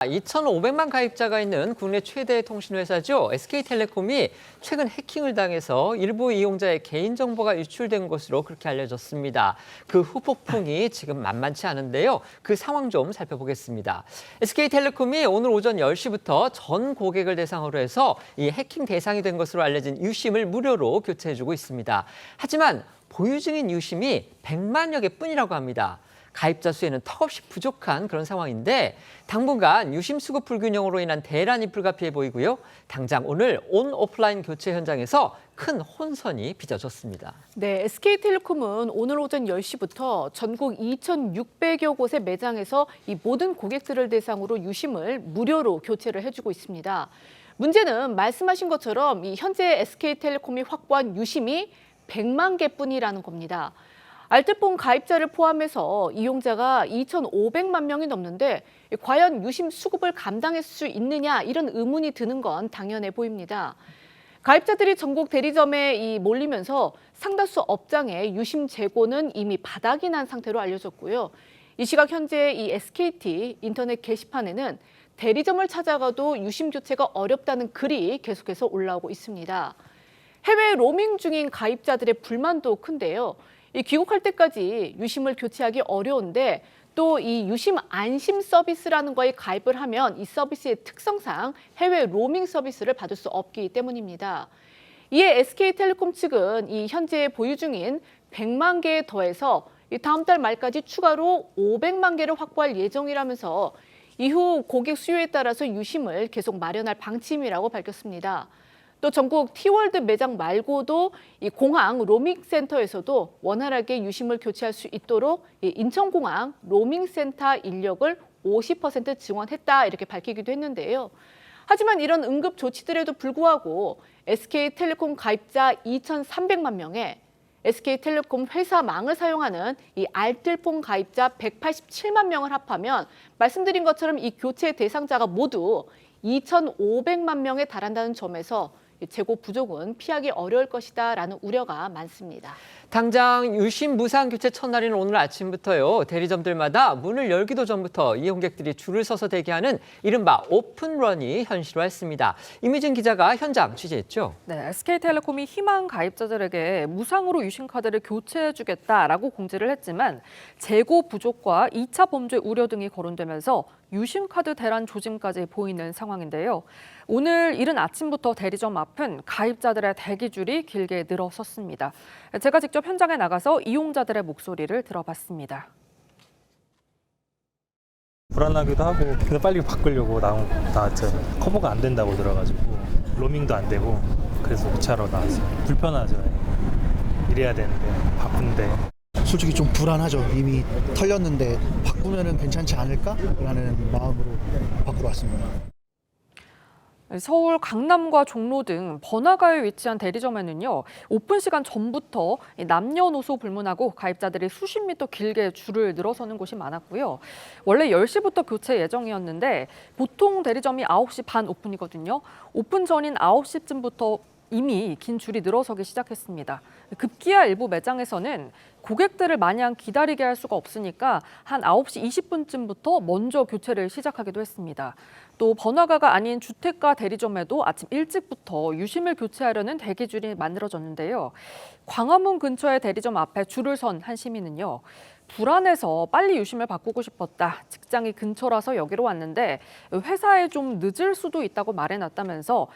2,500만 가입자가 있는 국내 최대 통신회사죠. SK텔레콤이 최근 해킹을 당해서 일부 이용자의 개인정보가 유출된 것으로 그렇게 알려졌습니다. 그 후폭풍이 지금 만만치 않은데요. 그 상황 좀 살펴보겠습니다. SK텔레콤이 오늘 오전 10시부터 전 고객을 대상으로 해서 이 해킹 대상이 된 것으로 알려진 유심을 무료로 교체해주고 있습니다. 하지만 보유 중인 유심이 100만여 개뿐이라고 합니다. 가입자 수에는 턱없이 부족한 그런 상황인데 당분간 유심 수급 불균형으로 인한 대란이 불가피해 보이고요. 당장 오늘 온 오프라인 교체 현장에서 큰 혼선이 빚어졌습니다. 네, SK텔레콤은 오늘 오전 10시부터 전국 2,600여 곳의 매장에서 이 모든 고객들을 대상으로 유심을 무료로 교체를 해주고 있습니다. 문제는 말씀하신 것처럼 이 현재 SK텔레콤이 확보한 유심이 100만 개뿐이라는 겁니다. 알뜰폰 가입자를 포함해서 이용자가 2,500만 명이 넘는데 과연 유심 수급을 감당할 수 있느냐 이런 의문이 드는 건 당연해 보입니다. 가입자들이 전국 대리점에 몰리면서 상당수 업장의 유심 재고는 이미 바닥이 난 상태로 알려졌고요. 이 시각 현재 이 SKT 인터넷 게시판에는 대리점을 찾아가도 유심 교체가 어렵다는 글이 계속해서 올라오고 있습니다. 해외 로밍 중인 가입자들의 불만도 큰데요. 이 귀국할 때까지 유심을 교체하기 어려운데 또 이 유심 안심 서비스라는 거에 가입을 하면 이 서비스의 특성상 해외 로밍 서비스를 받을 수 없기 때문입니다. 이에 SK텔레콤 측은 이 현재 보유 중인 100만 개에 더해서 다음 달 말까지 추가로 500만 개를 확보할 예정이라면서 이후 고객 수요에 따라서 유심을 계속 마련할 방침이라고 밝혔습니다. 또 전국 티월드 매장 말고도 이 공항 로밍센터에서도 원활하게 유심을 교체할 수 있도록 인천공항 로밍센터 인력을 50% 증원했다 이렇게 밝히기도 했는데요. 하지만 이런 응급 조치들에도 불구하고 SK텔레콤 가입자 2,300만 명에 SK텔레콤 회사망을 사용하는 이 알뜰폰 가입자 187만 명을 합하면 말씀드린 것처럼 이 교체 대상자가 모두 2,500만 명에 달한다는 점에서 재고 부족은 피하기 어려울 것이다라는 우려가 많습니다. 당장 유심 무상 교체 첫날인 오늘 아침부터요. 대리점들마다 문을 열기도 전부터 이용객들이 줄을 서서 대기하는 이른바 오픈런이 현실화했습니다. 이미진 기자가 현장 취재했죠. 네, SK텔레콤이 희망 가입자들에게 무상으로 유심카드를 교체해주겠다라고 공지를 했지만 재고 부족과 2차 범죄 우려 등이 거론되면서 유심카드 대란 조짐까지 보이는 상황인데요. 오늘 이른 아침부터 대리점 앞은 가입자들의 대기줄이 길게 늘어섰습니다. 제가 직접 현장에 나가서 이용자들의 목소리를 들어봤습니다. 불안하기도 하고 근데 빨리 바꾸려고 나왔죠. 커버가 안 된다고 들어가지고 로밍도 안 되고 그래서 교체하러 나왔어요. 불편하죠. 이래야 되는데 바쁜데. 솔직히 좀 불안하죠. 이미 털렸는데 바꾸면은 괜찮지 않을까라는 마음으로 바꾸러 왔습니다. 서울 강남과 종로 등 번화가에 위치한 대리점에는요, 오픈 시간 전부터 남녀노소 불문하고 가입자들이 수십 미터 길게 줄을 늘어서는 곳이 많았고요. 원래 10시부터 교체 예정이었는데 보통 대리점이 9시 반 오픈이거든요. 오픈 전인 9시쯤부터 이미 긴 줄이 늘어서기 시작했습니다. 급기야 일부 매장에서는 고객들을 마냥 기다리게 할 수가 없으니까 한 9시 20분쯤부터 먼저 교체를 시작하기도 했습니다. 또 번화가가 아닌 주택가 대리점에도 아침 일찍부터 유심을 교체하려는 대기줄이 만들어졌는데요. 광화문 근처의 대리점 앞에 줄을 선 한 시민은요. 불안해서 빨리 유심을 바꾸고 싶었다. 직장이 근처라서 여기로 왔는데 회사에 좀 늦을 수도 있다고 말해놨다면서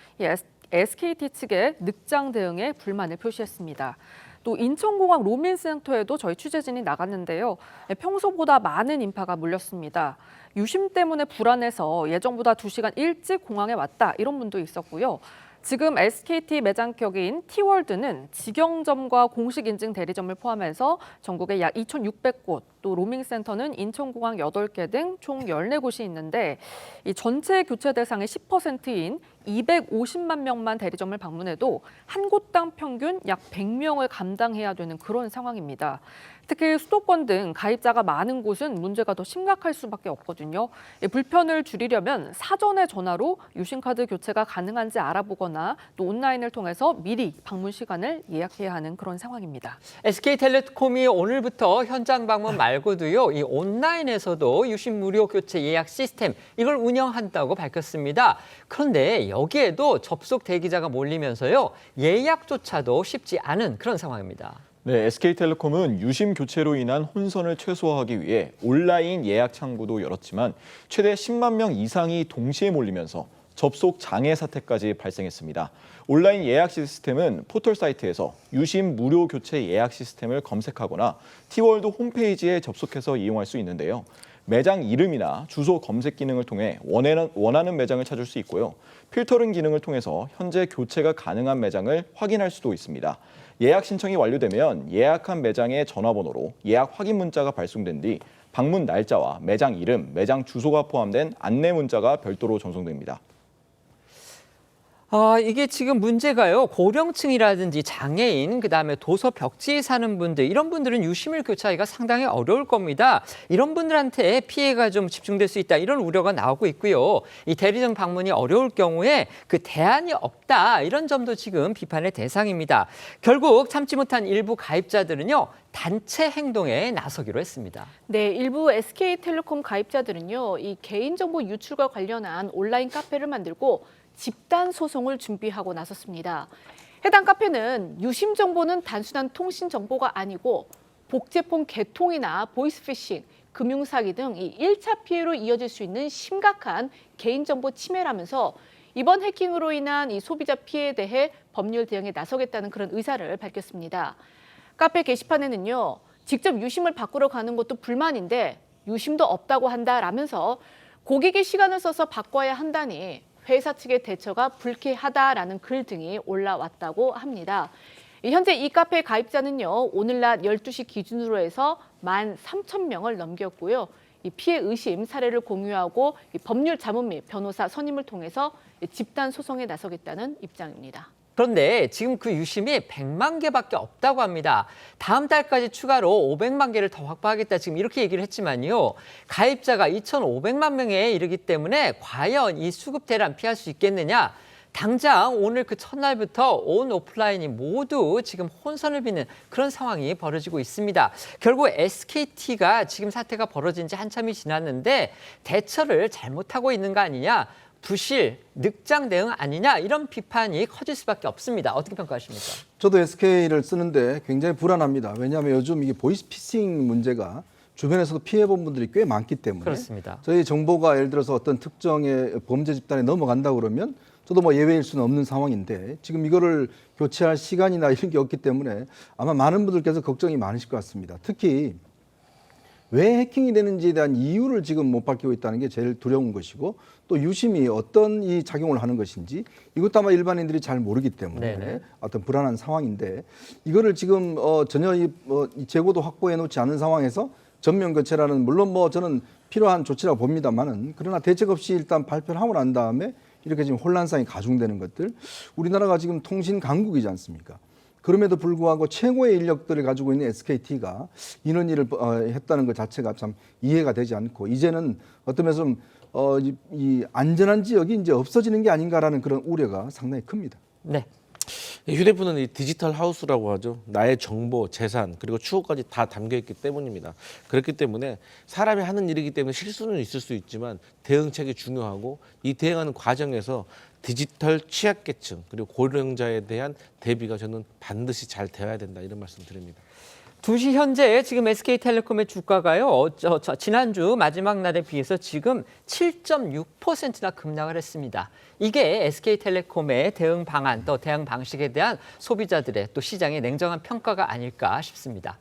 SKT 측의 늑장 대응에 불만을 표시했습니다. 또 인천공항 로밍센터에도 저희 취재진이 나갔는데요. 평소보다 많은 인파가 몰렸습니다. 유심 때문에 불안해서 예정보다 2시간 일찍 공항에 왔다 이런 분도 있었고요. 지금 SKT 매장 격인 티월드는 직영점과 공식 인증 대리점을 포함해서 전국에 약 2,600곳, 또 로밍센터는 인천공항 8개 등 총 14곳이 있는데 이 전체 교체 대상의 10%인 250만 명만 대리점을 방문해도 한 곳당 평균 약 100명을 감당해야 되는 그런 상황입니다. 특히 수도권 등 가입자가 많은 곳은 문제가 더 심각할 수밖에 없거든요. 이 불편을 줄이려면 사전에 전화로 유심카드 교체가 가능한지 알아보거나 또 온라인을 통해서 미리 방문 시간을 예약해야 하는 그런 상황입니다. SK텔레콤이 오늘부터 현장 방문 말고도요, 이 온라인에서도 유심 무료 교체 예약 시스템 이걸 운영한다고 밝혔습니다. 그런데 여기에도 접속 대기자가 몰리면서요, 예약조차도 쉽지 않은 그런 상황입니다. 네, SK텔레콤은 유심 교체로 인한 혼선을 최소화하기 위해 온라인 예약 창구도 열었지만 최대 10만 명 이상이 동시에 몰리면서 접속 장애 사태까지 발생했습니다. 온라인 예약 시스템은 포털 사이트에서 유심 무료 교체 예약 시스템을 검색하거나 T월드 홈페이지에 접속해서 이용할 수 있는데요. 매장 이름이나 주소 검색 기능을 통해 원하는 매장을 찾을 수 있고요. 필터링 기능을 통해서 현재 교체가 가능한 매장을 확인할 수도 있습니다. 예약 신청이 완료되면 예약한 매장의 전화번호로 예약 확인 문자가 발송된 뒤 방문 날짜와 매장 이름, 매장 주소가 포함된 안내 문자가 별도로 전송됩니다. 이게 지금 문제가요. 고령층이라든지 장애인, 그다음에 도서 벽지에 사는 분들, 이런 분들은 유심을 교체하기가 상당히 어려울 겁니다. 이런 분들한테 피해가 좀 집중될 수 있다, 이런 우려가 나오고 있고요. 이 대리점 방문이 어려울 경우에 그 대안이 없다, 이런 점도 지금 비판의 대상입니다. 결국 참지 못한 일부 가입자들은요, 단체 행동에 나서기로 했습니다. 네, 일부 SK텔레콤 가입자들은요, 이 개인정보 유출과 관련한 온라인 카페를 만들고 집단 소송을 준비하고 나섰습니다. 해당 카페는 유심 정보는 단순한 통신 정보가 아니고 복제폰 개통이나 보이스피싱, 금융사기 등 이 1차 피해로 이어질 수 있는 심각한 개인정보 침해라면서 이번 해킹으로 인한 이 소비자 피해에 대해 법률 대응에 나서겠다는 그런 의사를 밝혔습니다. 카페 게시판에는요, 직접 유심을 바꾸러 가는 것도 불만인데 유심도 없다고 한다라면서 고객의 시간을 써서 바꿔야 한다니 회사 측의 대처가 불쾌하다라는 글 등이 올라왔다고 합니다. 현재 이 카페 가입자는요, 오늘 낮 12시 기준으로 해서 13,000명을 넘겼고요. 이 피해 의심 사례를 공유하고 법률 자문 및 변호사 선임을 통해서 집단 소송에 나서겠다는 입장입니다. 그런데 지금 그 유심이 100만 개밖에 없다고 합니다. 다음 달까지 추가로 500만 개를 더 확보하겠다, 지금 이렇게 얘기를 했지만요. 가입자가 2,500만 명에 이르기 때문에 과연 이 수급 대란 피할 수 있겠느냐? 당장 오늘 그 첫날부터 온 오프라인이 모두 지금 혼선을 빚는 그런 상황이 벌어지고 있습니다. 결국 SKT가 지금 사태가 벌어진 지 한참이 지났는데 대처를 잘못하고 있는 거 아니냐? 부실, 늑장 대응 아니냐, 이런 비판이 커질 수밖에 없습니다. 어떻게 평가하십니까? 저도 SK를 쓰는데 굉장히 불안합니다. 왜냐하면 요즘 이게 보이스피싱 문제가 주변에서도 피해본 분들이 꽤 많기 때문에 그렇습니다. 저희 정보가 예를 들어서 어떤 특정의 범죄 집단에 넘어간다 그러면 저도 뭐 예외일 수는 없는 상황인데 지금 이거를 교체할 시간이나 이런 게 없기 때문에 아마 많은 분들께서 걱정이 많으실 것 같습니다. 특히 왜 해킹이 되는지에 대한 이유를 지금 못 밝히고 있다는 게 제일 두려운 것이고 또 유심이 어떤 이 작용을 하는 것인지 이것도 아마 일반인들이 잘 모르기 때문에 네네. 어떤 불안한 상황인데 이거를 지금 전혀 이 재고도 확보해 놓지 않은 상황에서 전면 교체라는 물론 뭐 저는 필요한 조치라고 봅니다만은 그러나 대책 없이 일단 발표를 하고 난 다음에 이렇게 지금 혼란상이 가중되는 것들 우리나라가 지금 통신 강국이지 않습니까? 그럼에도 불구하고 최고의 인력들을 가지고 있는 SKT가 이런 일을 했다는 것 자체가 참 이해가 되지 않고 이제는 어떤 면에서 좀 이 안전한 지역이 이제 없어지는 게 아닌가라는 그런 우려가 상당히 큽니다. 네. 휴대폰은 이 디지털 하우스라고 하죠. 나의 정보, 재산, 그리고 추억까지 다 담겨 있기 때문입니다. 그렇기 때문에 사람이 하는 일이기 때문에 실수는 있을 수 있지만 대응책이 중요하고 이 대응하는 과정에서 디지털 취약계층 그리고 고령자에 대한 대비가 저는 반드시 잘 되어야 된다, 이런 말씀 드립니다. 2시 현재 지금 SK텔레콤의 주가가요, 지난주 마지막 날에 비해서 지금 7.6%나 급락을 했습니다. 이게 SK텔레콤의 대응 방안, 또 대응 방식에 대한 소비자들의 또 시장의 냉정한 평가가 아닐까 싶습니다.